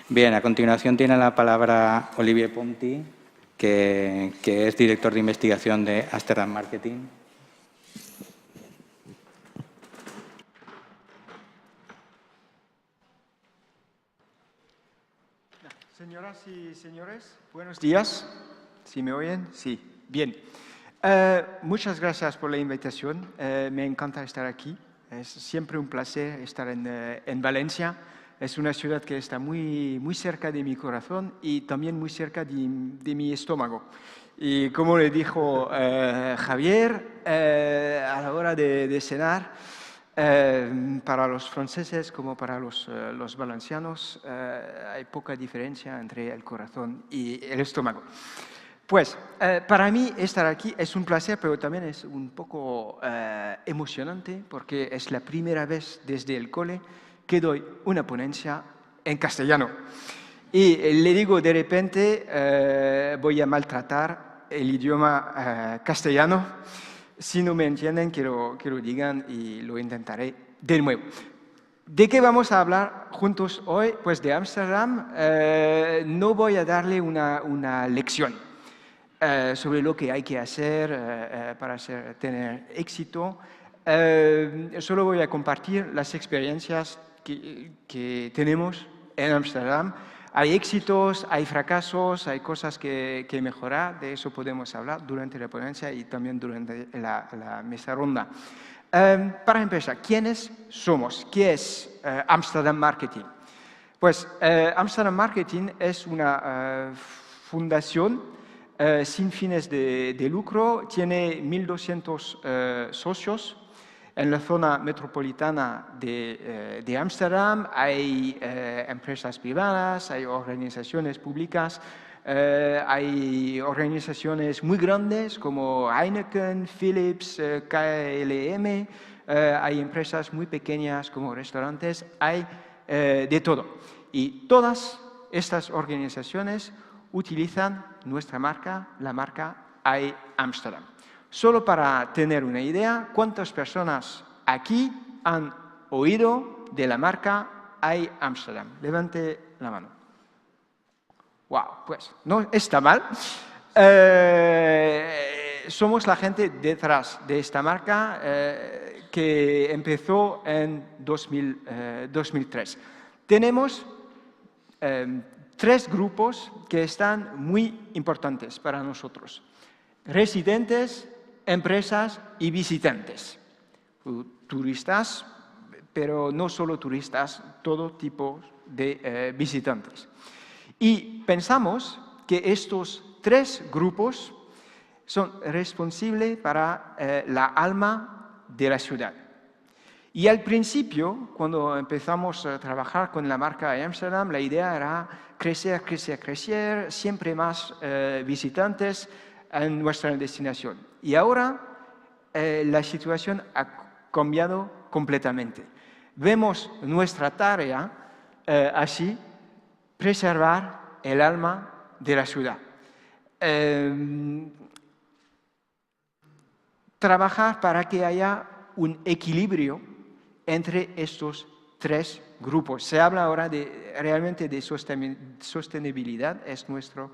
Bien, a continuación tiene la palabra Olivier Ponti, que es director de investigación de Amsterdam Marketing. Señoras y señores, buenos días. ¿Sí me oyen? Sí. Bien. Muchas gracias por la invitación. Me encanta estar aquí. Es siempre un placer estar en Valencia. Es una ciudad que está muy cerca de mi corazón y también muy cerca de mi estómago. Y como le dijo Javier, a la hora de cenar, para los franceses como para los valencianos hay poca diferencia entre el corazón y el estómago. Pues para mí estar aquí es un placer, pero también es un poco emocionante porque es la primera vez desde el cole que doy una ponencia en castellano. Y le digo de repente voy a maltratar el idioma castellano. Si no me entienden, que lo digan y lo intentaré de nuevo. ¿De qué vamos a hablar juntos hoy? Pues de Ámsterdam. No voy a darle una lección sobre lo que hay que hacer para tener éxito. Solo voy a compartir las experiencias que tenemos en Ámsterdam. Hay éxitos, hay fracasos, hay cosas que mejorar. De eso podemos hablar durante la ponencia y también durante la mesa ronda. Para empezar, ¿quiénes somos? ¿Qué es Amsterdam Marketing? Pues Amsterdam Marketing es una fundación sin fines de lucro. Tiene 1.200 socios. En la zona metropolitana de Ámsterdam hay empresas privadas, hay organizaciones públicas, hay organizaciones muy grandes como Heineken, Philips, KLM, hay empresas muy pequeñas como restaurantes, hay de todo. Y todas estas organizaciones utilizan nuestra marca, la marca iAmsterdam. Solo para tener una idea, ¿cuántas personas aquí han oído de la marca iAmsterdam? Levante la mano. Wow, pues no está mal. Somos la gente detrás de esta marca que empezó en 2003. Tenemos 3 grupos que están muy importantes para nosotros. Residentes, empresas y visitantes. Turistas, pero no solo turistas, todo tipo de visitantes. Y pensamos que estos 3 grupos son responsables para la alma de la ciudad. Y al principio, cuando empezamos a trabajar con la marca Amsterdam, la idea era crecer, siempre más visitantes en nuestra destinación. Y ahora la situación ha cambiado completamente. Vemos nuestra tarea así, preservar el alma de la ciudad. Trabajar para que haya un equilibrio entre estos 3 grupos. Se habla ahora realmente de sostenibilidad, es nuestro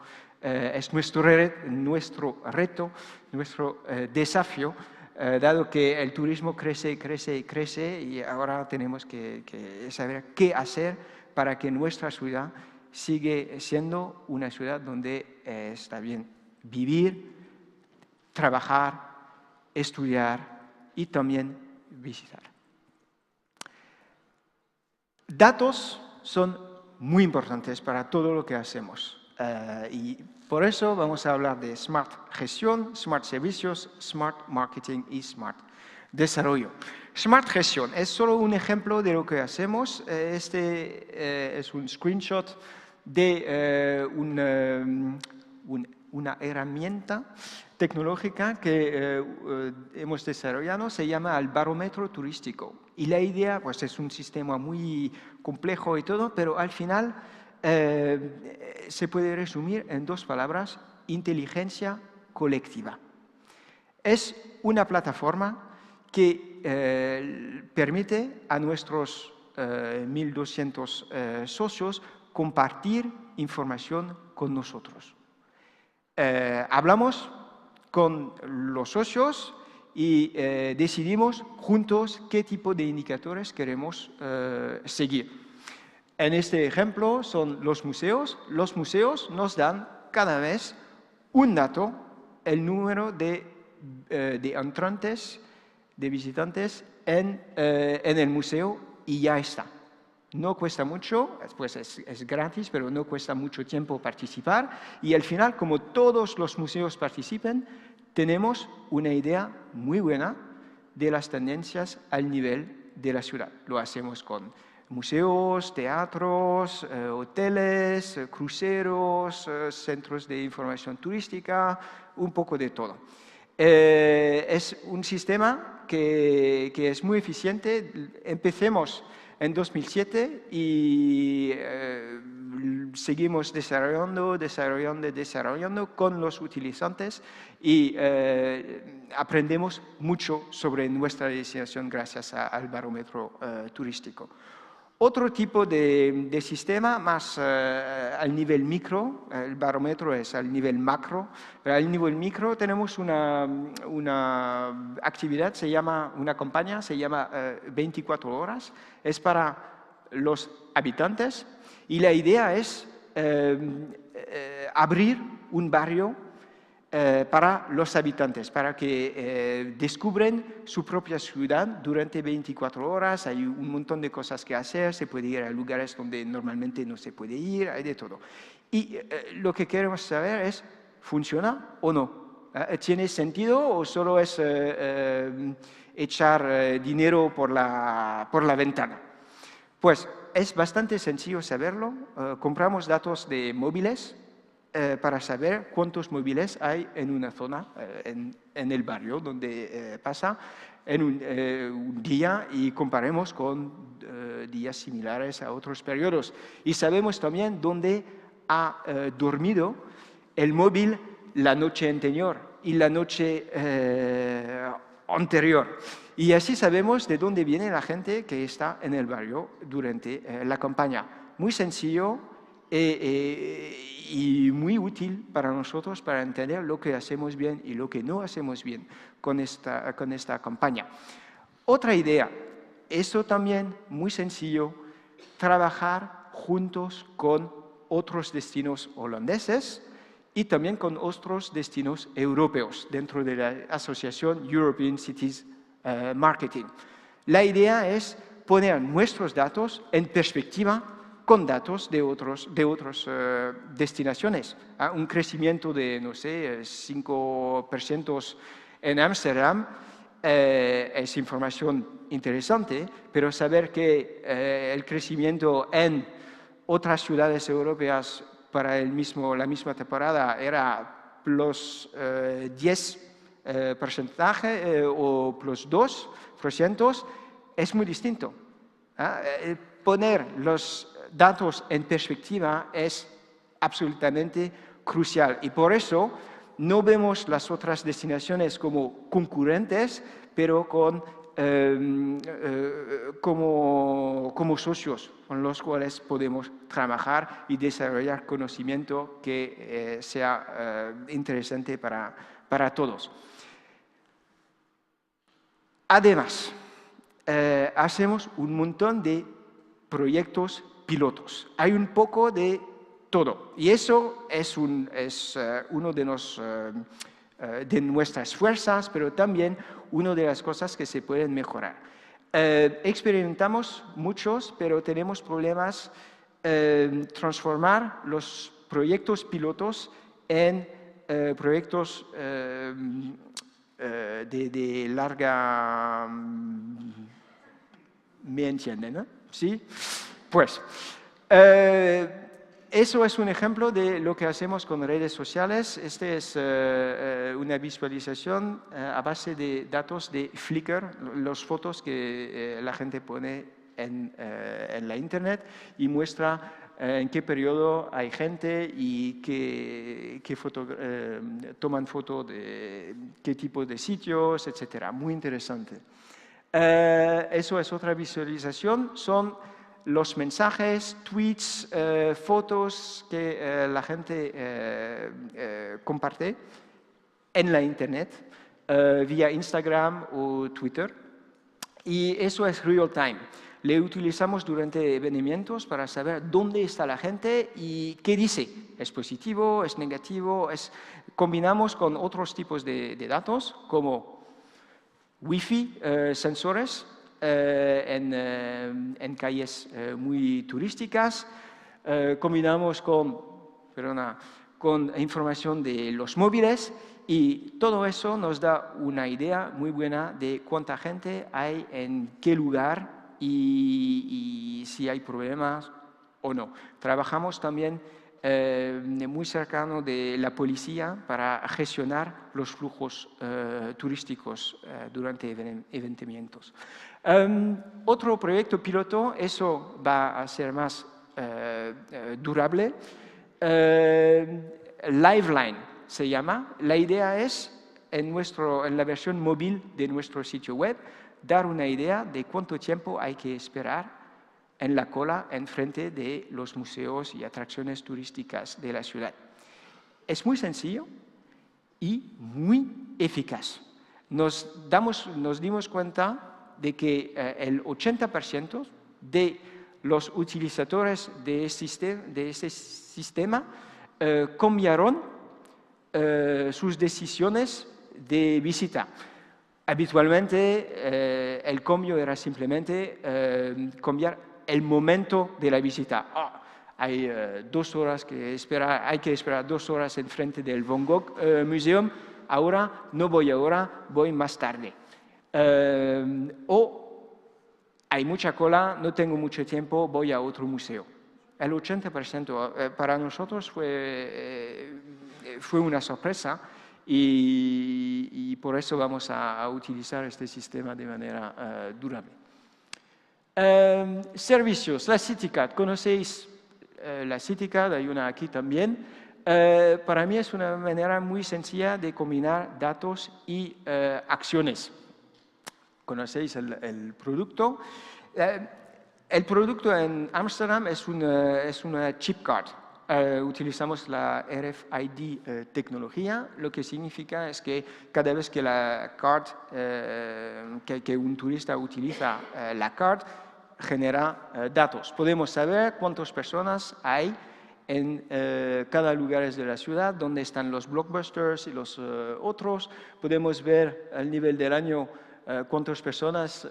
reto, nuestro desafío, dado que el turismo crece y ahora tenemos que saber qué hacer para que nuestra ciudad siga siendo una ciudad donde está bien vivir, trabajar, estudiar y también visitar. Datos son muy importantes para todo lo que hacemos y por eso vamos a hablar de Smart Gestión, Smart Servicios, Smart Marketing y Smart Desarrollo. Smart Gestión es solo un ejemplo de lo que hacemos. Este es un screenshot de una herramienta tecnológica que hemos desarrollado, se llama el barómetro turístico. Y la idea, pues es un sistema muy complejo y todo, pero al final se puede resumir en 2 palabras: inteligencia colectiva. Es una plataforma que permite a nuestros 1.200 socios compartir información con nosotros. Hablamos con los socios y decidimos juntos qué tipo de indicadores queremos seguir. En este ejemplo son los museos. Los museos nos dan cada vez un dato, el número de entrantes, de visitantes en el museo y ya está. No cuesta mucho, pues es gratis, pero no cuesta mucho tiempo participar. Y al final, como todos los museos participen, tenemos una idea muy buena de las tendencias al nivel de la ciudad. Lo hacemos con museos, teatros, hoteles, cruceros, centros de información turística, un poco de todo. Es un sistema que es muy eficiente. Empecemos en 2007 y seguimos desarrollando con los utilizantes y aprendemos mucho sobre nuestra destinación gracias al barómetro turístico. Otro tipo de sistema más al nivel micro, el barómetro es al nivel macro, pero al nivel micro tenemos una actividad, una campaña, se llama 24 horas, es para los habitantes y la idea es abrir un barrio para los habitantes, para que descubren su propia ciudad durante 24 horas. Hay un montón de cosas que hacer, se puede ir a lugares donde normalmente no se puede ir, hay de todo. Y lo que queremos saber es, ¿funciona o no? ¿Tiene sentido o solo es echar dinero por la ventana? Pues es bastante sencillo saberlo. Compramos datos de móviles, para saber cuántos móviles hay en una zona, en el barrio donde pasa en un día y comparemos con días similares a otros periodos. Y sabemos también dónde ha dormido el móvil la noche anterior y la noche anterior. Y así sabemos de dónde viene la gente que está en el barrio durante la campaña. Muy sencillo y muy útil para nosotros para entender lo que hacemos bien y lo que no hacemos bien con esta campaña. Otra idea, eso también muy sencillo, trabajar juntos con otros destinos holandeses y también con otros destinos europeos dentro de la asociación European Cities Marketing. La idea es poner nuestros datos en perspectiva con datos de otras destinaciones. Un crecimiento de, no sé, 5% en Ámsterdam es información interesante, pero saber que el crecimiento en otras ciudades europeas para la misma temporada era plus 10% o plus 2%, es muy distinto. Poner los datos en perspectiva es absolutamente crucial y por eso no vemos las otras destinaciones como concurrentes, pero como socios con los cuales podemos trabajar y desarrollar conocimiento que sea interesante para todos. Además, hacemos un montón de proyectos pilotos. Hay un poco de todo. Y eso es uno de nuestras fuerzas, pero también una de las cosas que se pueden mejorar. Experimentamos muchos, pero tenemos problemas transformar los proyectos pilotos en proyectos de larga... ¿Me entienden, no? ¿Sí? Pues, eso es un ejemplo de lo que hacemos con redes sociales. Este es una visualización a base de datos de Flickr, las fotos que la gente pone en la internet y muestra en qué periodo hay gente y toman foto de qué tipo de sitios, etc. Muy interesante. Eso es otra visualización. Son los mensajes, tweets, fotos que la gente comparte en la Internet, vía Instagram o Twitter. Y eso es real time. Le utilizamos durante eventos para saber dónde está la gente y qué dice. ¿Es positivo? ¿Es negativo? Combinamos con otros tipos de datos como Wi-Fi, sensores en calles muy turísticas. Combinamos con información de los móviles y todo eso nos da una idea muy buena de cuánta gente hay en qué lugar y si hay problemas o no. Trabajamos también muy cercano de la policía para gestionar los flujos turísticos durante eventos. Otro proyecto piloto, eso va a ser más durable. Liveline se llama. La idea es, en la versión móvil de nuestro sitio web, dar una idea de cuánto tiempo hay que esperar en la cola en frente de los museos y atracciones turísticas de la ciudad. Es muy sencillo y muy eficaz. Nos dimos cuenta de que el 80% de los utilizadores de este sistema cambiaron sus decisiones de visita. Habitualmente el cambio era simplemente cambiar el momento de la visita. Hay 2 horas hay que esperar 2 horas en frente del Van Gogh Museum. Ahora no voy ahora, voy más tarde. O hay mucha cola, no tengo mucho tiempo, voy a otro museo. El 80% para nosotros fue una sorpresa y por eso vamos a utilizar este sistema de manera durable. Servicios, la CityCard. ¿Conocéis la CityCard? Hay una aquí también. Para mí es una manera muy sencilla de combinar datos y acciones. ¿Conocéis el producto? El producto en Ámsterdam es una chip card. Utilizamos la RFID tecnología, lo que significa es que cada vez que la card, que un turista utiliza la card, genera datos. Podemos saber cuántas personas hay en cada lugar de la ciudad, dónde están los blockbusters y los otros. Podemos ver al nivel del año cuántas personas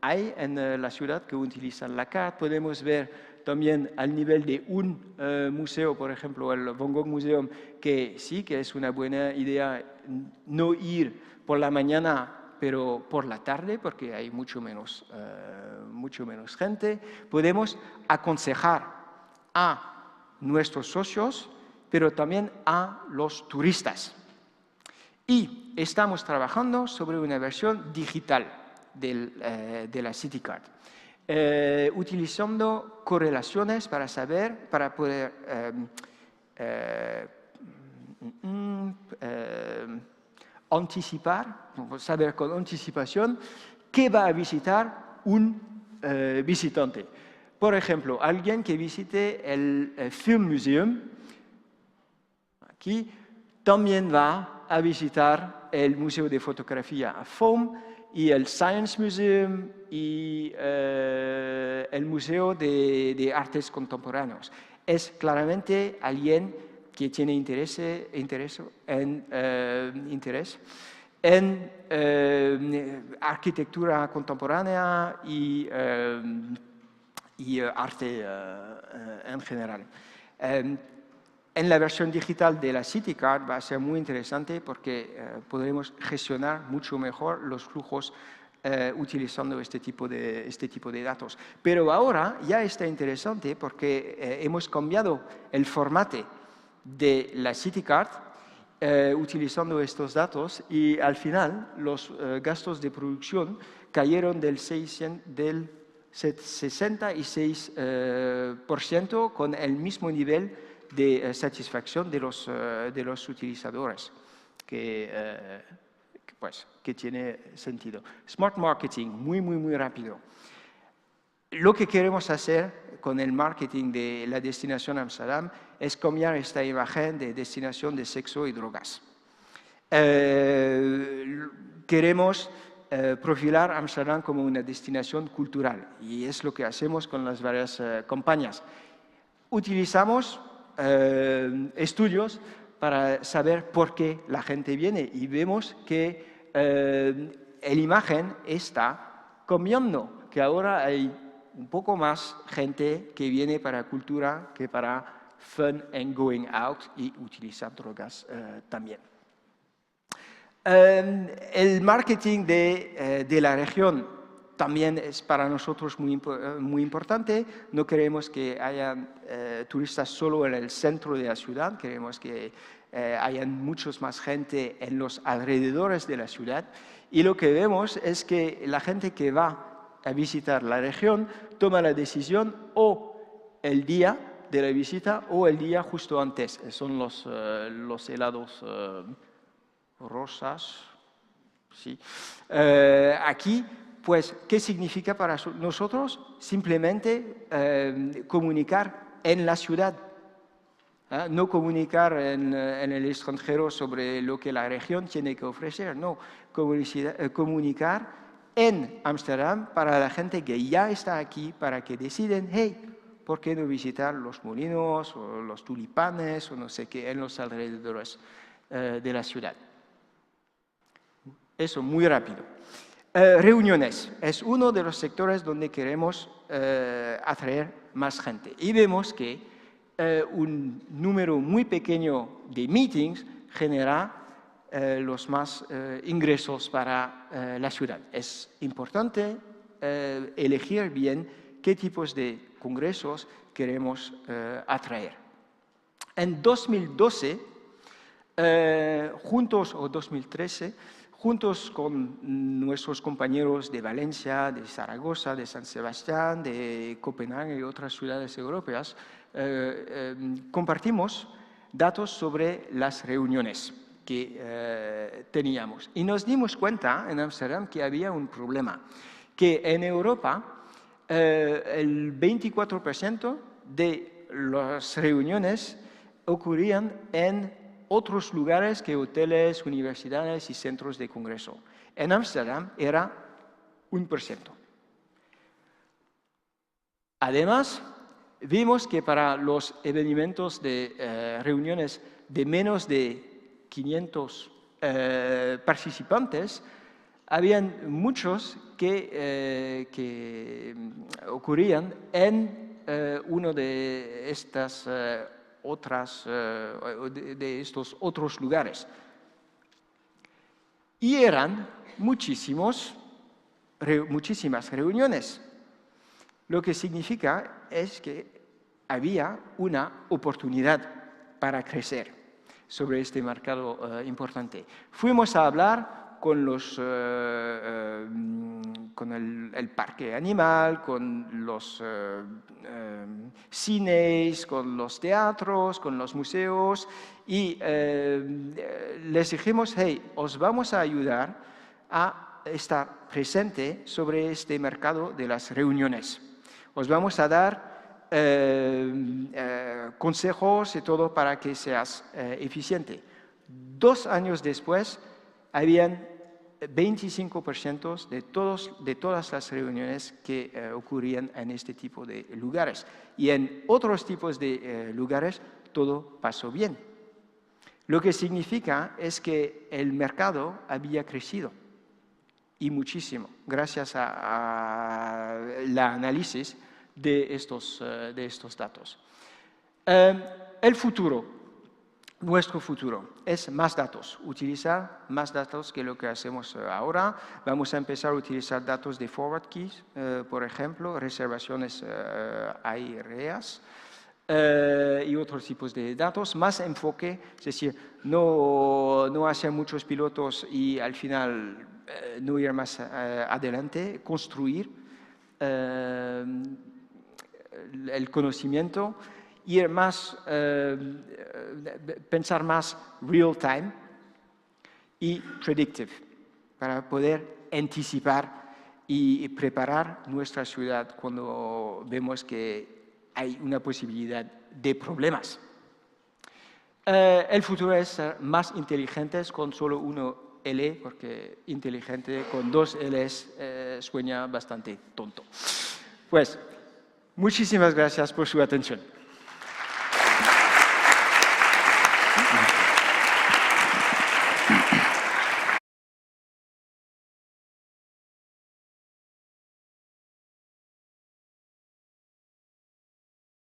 hay en la ciudad que utilizan la card. Podemos ver también al nivel de un museo, por ejemplo, el Van Gogh Museum, que sí que es una buena idea no ir por la mañana, pero por la tarde, porque hay mucho menos gente. Podemos aconsejar a nuestros socios, pero también a los turistas. Y estamos trabajando sobre una versión digital de la CityCard. Utilizando correlaciones para poder anticipar, saber con anticipación qué va a visitar un visitante. Por ejemplo, alguien que visite el Film Museum, aquí también va a visitar el Museo de Fotografía FOAM y el Science Museum y el Museo de Artes Contemporáneos. Es claramente alguien que tiene interés en arquitectura contemporánea y arte en general. En la versión digital de la CityCard va a ser muy interesante porque podremos gestionar mucho mejor los flujos utilizando este tipo de datos. Pero ahora ya está interesante porque hemos cambiado el formato de la CityCard utilizando estos datos y al final los gastos de producción cayeron del 66% con el mismo nivel de satisfacción de los utilizadores, que tiene sentido. Smart Marketing, muy rápido. Lo que queremos hacer con el marketing de la destinación Amsterdam es cambiar esta imagen de destinación de sexo y drogas. Queremos profilar Amsterdam como una destinación cultural y es lo que hacemos con las varias campañas. Utilizamos estudios para saber por qué la gente viene y vemos que la imagen está cambiando, que ahora hay un poco más gente que viene para cultura que para fun and going out y utilizar drogas también. El marketing de la región también es para nosotros muy importante. No queremos que haya turistas solo en el centro de la ciudad, queremos que haya muchos más gente en los alrededores de la ciudad. Y lo que vemos es que la gente que va a visitar la región toma la decisión o el día de la visita o el día justo antes. Son los helados rosas. Sí. Aquí, pues, ¿qué significa para nosotros? Simplemente comunicar en la ciudad. No comunicar en el extranjero sobre lo que la región tiene que ofrecer, no. Comunicar en Ámsterdam para la gente que ya está aquí, para que deciden, hey, ¿por qué no visitar los molinos o los tulipanes o no sé qué en los alrededores de la ciudad? Eso, muy rápido. Reuniones. Es uno de los sectores donde queremos atraer más gente. Y vemos que un número muy pequeño de meetings genera los más ingresos para la ciudad. Es importante elegir bien qué tipos de congresos queremos atraer. En 2012, juntos, o 2013, juntos con nuestros compañeros de Valencia, de Zaragoza, de San Sebastián, de Copenhague y otras ciudades europeas, compartimos datos sobre las reuniones que teníamos. Y nos dimos cuenta en Ámsterdam que había un problema, que en Europa el 24% de las reuniones ocurrían en otros lugares que hoteles, universidades y centros de congreso. En Ámsterdam era 1%. Además, vimos que para los eventos de reuniones de menos de 500 participantes, habían muchos que ocurrían en uno de estas de estos otros lugares. Y eran muchísimas reuniones. Lo que significa es que había una oportunidad para crecer sobre este mercado importante. Fuimos a hablar con el parque animal, con los cines, con los teatros, con los museos y les dijimos, hey, os vamos a ayudar a estar presente sobre este mercado de las reuniones. Os vamos a dar consejos y todo para que seas eficiente. 2 años después, habían 25% de todas las reuniones que ocurrían en este tipo de lugares. Y en otros tipos de lugares todo pasó bien. Lo que significa es que el mercado había crecido y muchísimo gracias al análisis de estos datos. El futuro. Nuestro futuro es más datos, utilizar más datos que lo que hacemos ahora. Vamos a empezar a utilizar datos de forward keys, por ejemplo, reservaciones aéreas y otros tipos de datos. Más enfoque, es decir, no hacer muchos pilotos y al final no ir más adelante, construir el conocimiento, ir más, pensar más real time y predictive, para poder anticipar y preparar nuestra ciudad cuando vemos que hay una posibilidad de problemas. El futuro es ser más inteligentes con solo uno L, porque inteligente con dos Ls suena bastante tonto. Pues, muchísimas gracias por su atención.